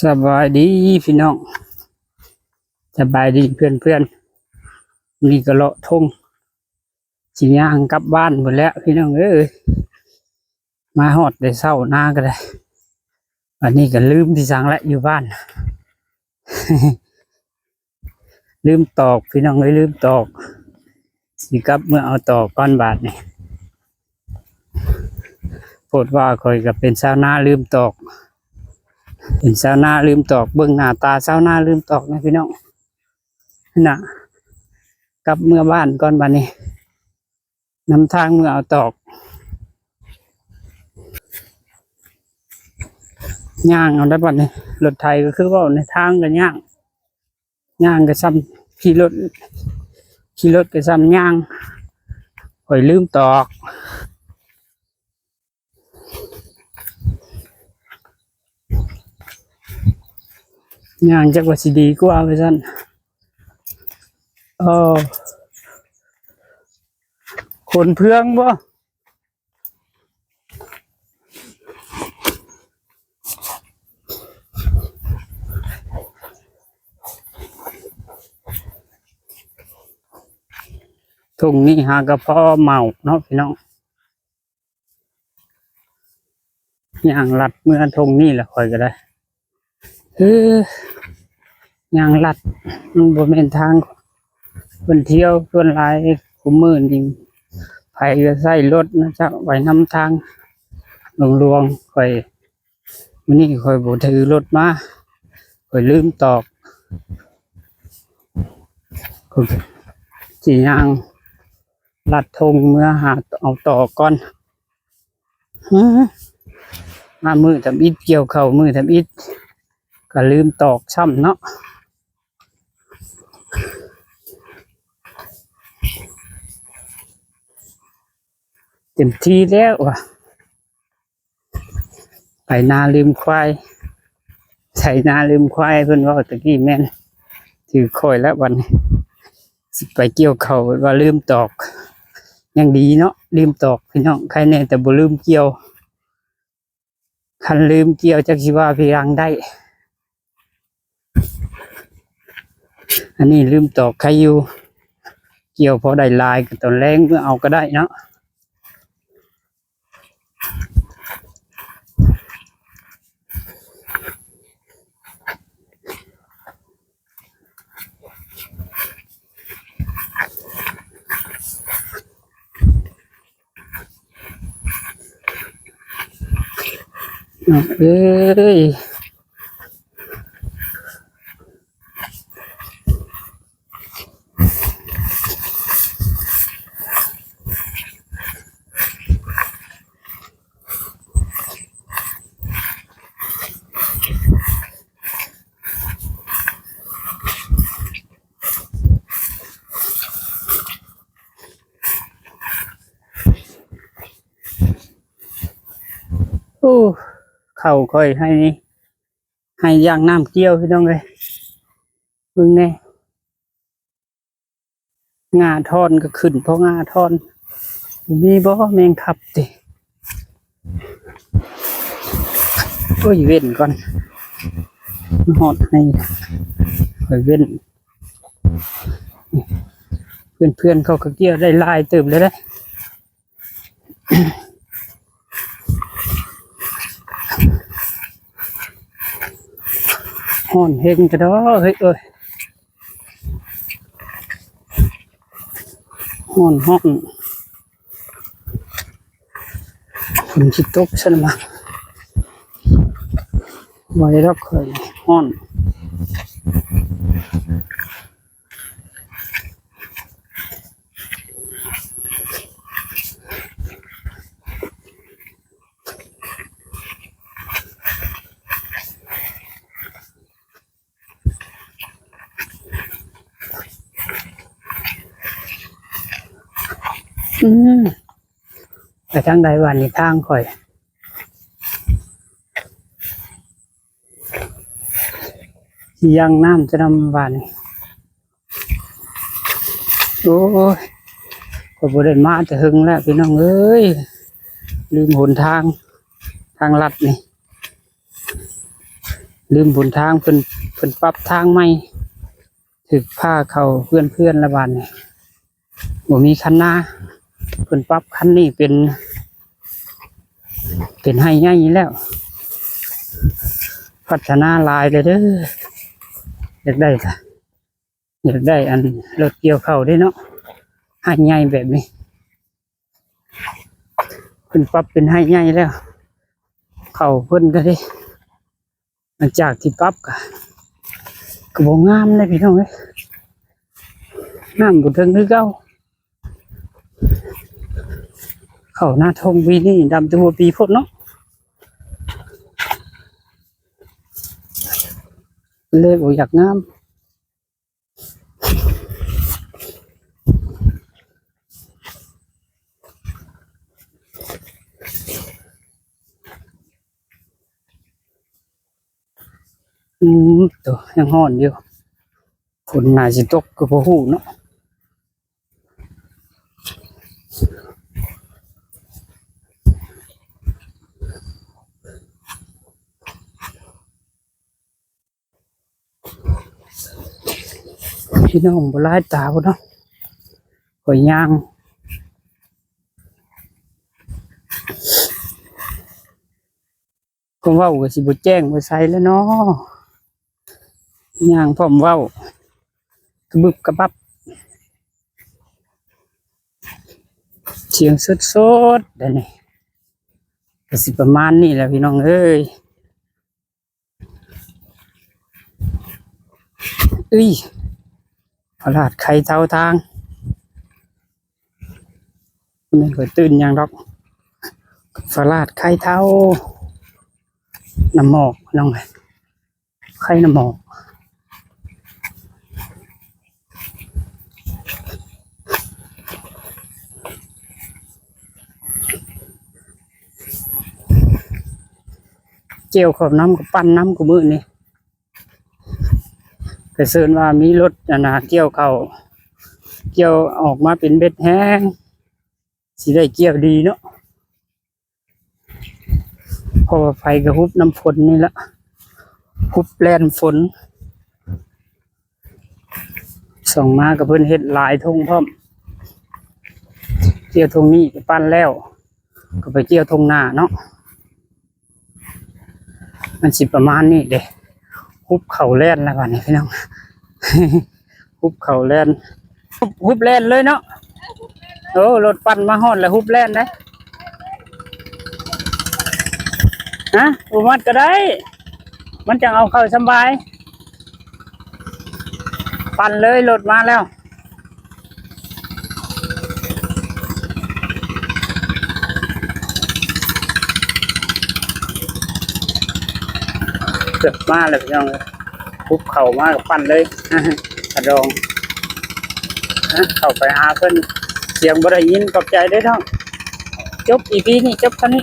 สบายดีพี่น้องสบายดีเพื่อนนี่ก็เลาะทงสิย่างกลับบ้านหมดแล้วพี่น้องเอ้ยมาฮอดได้เช้าหน้าก็ได้วันนี้ก็ลืมที่สั่งและอยู่บ้าน ลืมตอกพี่น้องเลยลืมตอกสิกลับเมื่อเอาตอกก้อนบาทนี่โพดว่าคอยกับเป็นชาวนาลืมตอกเป็นชาวนาลืมตอกเบิ่งหน้าตาชาวนาลืมตอกนะพี่น้องน่ะกลับเมื่อบ้านก่อนบัดนี้นำทางเมื่อเอาตอกย่างเอาได้บัดนี้รถไทยก็คือว่าในทางก็ย่างก็ซ้ำขี่รถก็ซ้ำย่างคอยลืมตอกย่างจักว่าสิดีกว่าไปซั่นคนเพื่องบ่ทุ่งนี้หากระเพาะเมาเนาะพี่น้องย่างลัดเมื่อทุ่งนี้แหละคอยก็ได้ย่างลัดมันบ่แม่นทางคนเที่ยวคนหลายคุมมื้อนี่ไผก็ใช้รถนะจ๊ะไว้นำทางหลวงๆค่อยมื้อนี้ค่อยบ่ถือรถมาค่อยลืมตอกสิย่างลัดธงเมื่อหาเอาต่อก่อนมามือทำอิฐเกี่ยวเข่ามือทำอิฐก็ลืมตอกช้ำเนาะเต็มที่แล้วว่ะไปนาลืมควายใส่นาลืมควายเพิ่นว่าตะกี้แม่นถือคอยแล้ววันนี้สิไปเกี่ยวเข่าว่าลืมตอกยังดีเนาะลืมตอกพี่น้องใครแน่แต่บ่ลืมเกี่ยวคันลืมเกี่ยวจักสิว่าพี่รังได้อันนี้ลืมตอกใครอยู่เกี่ยวพอได้ลายก็ตอนแรงเมื่อเอาก็ได้เนาะเอ้ยโอ้เข่าค่อยให้ย่างน้ำเกี่ยวพี่น้องเลยเบิ่งแน่งาทอนก็ขึ้นเพราะงาทอนมีบ่แมงขับติก็อยู่เว้นก่อนหอดให้คอยเว้นเพื่อนเขาก็เกี่ยวได้ลายเติมเลยได้ห่อนเฮงกระดอเฮ้ยห่อนผมจิตตกฉันมาไว้รับเคยห่อนไปทางใดวันนี้ทางค่อยยังน้ำจะนำวันโอ้ยก็บ่ได้มาแต่หึงแล้วพี่น้องเอ้ยลืมหนทางลัดนี่ ลืมบนทางเพิ่นปรับทางใหม่ถึกผ้าเข้าเพื่อนละบาดนี่บ่มีคันนาเพิ่นปรับคันนี้เป็นให้ใหญ่แล้วพัฒนาหลายเลยเด้ออยากได้ค่ะอยากได้อันรถเกี่ยวเข้าได้เนาะให้ใหญ่แบบนี้เพิ่นปรับเป็นให้ใหญ่แล้วเข้าเพิ่นก็ได้หลังจากที่ปรับก็บ่งามเลยพี่น้องเอ้ยงามบ่ถึงคือเก่าเข้าหน้าทงปีนี้ดำตัวปีพุ่นเนาะเลยบ่อยากงามตัวยังฮ้อนอยู่ฝนน่าสิตกก็บ่ฮู้เนาะพี่น้องบ่หลายตาบ่เนาะข่อยย่างก็เว้าก็สิบ่แจ้งบ่ใส่แล้วเนาะย่างพร้อมเว้ากระบึบกระบับเสียงสดๆได้นี่ก็สิประมาณนี้แหละพี่น้องเอ้ยพลาดไข่เท่าทางไม่เคยตื่นอย่างดอกพลาดไข่เท่าน้ำหมอกน้องไงไข่น้ำหมอกเจียวขอบน้ำกับปั้นน้ำกับมือนี่กระเซินว่ามีรถเกี่ยวเข่าเกี่ยวออกมาเป็นเบ็ดแห้งสิได้เกี่ยวดีเนาะเพราะว่าไฟกระหุบน้ำฝนนี่ละหุบแลนฝนส่องมากับเพิ่นเฮ็ดหลายทงพร้อมเกี่ยวทงนี้ปั้นแล้วก็ไปเกี่ยวทงหน้าเนาะมันสิประมาณนี้เด้หุบเข่าแล่นแล้วกันนี่พี่น้อง หุบเข่าแล่นหุบแล่นเลยเนาะโอ้รถปั่นมาฮอดแล้วหุบแล่นได้ฮะอุมัดก็ได้มันจะเอาเข้าสบายปั่นเลยรถมาแล้วเกือบมาเลยพี่น้องคุบเข่ามากับปั่นเลยกระดองเข้าไปหาเพิ่นเสียงบ่ได้ยินขอบใจด้วยท้องจบอีพีนี้จบเท่านี้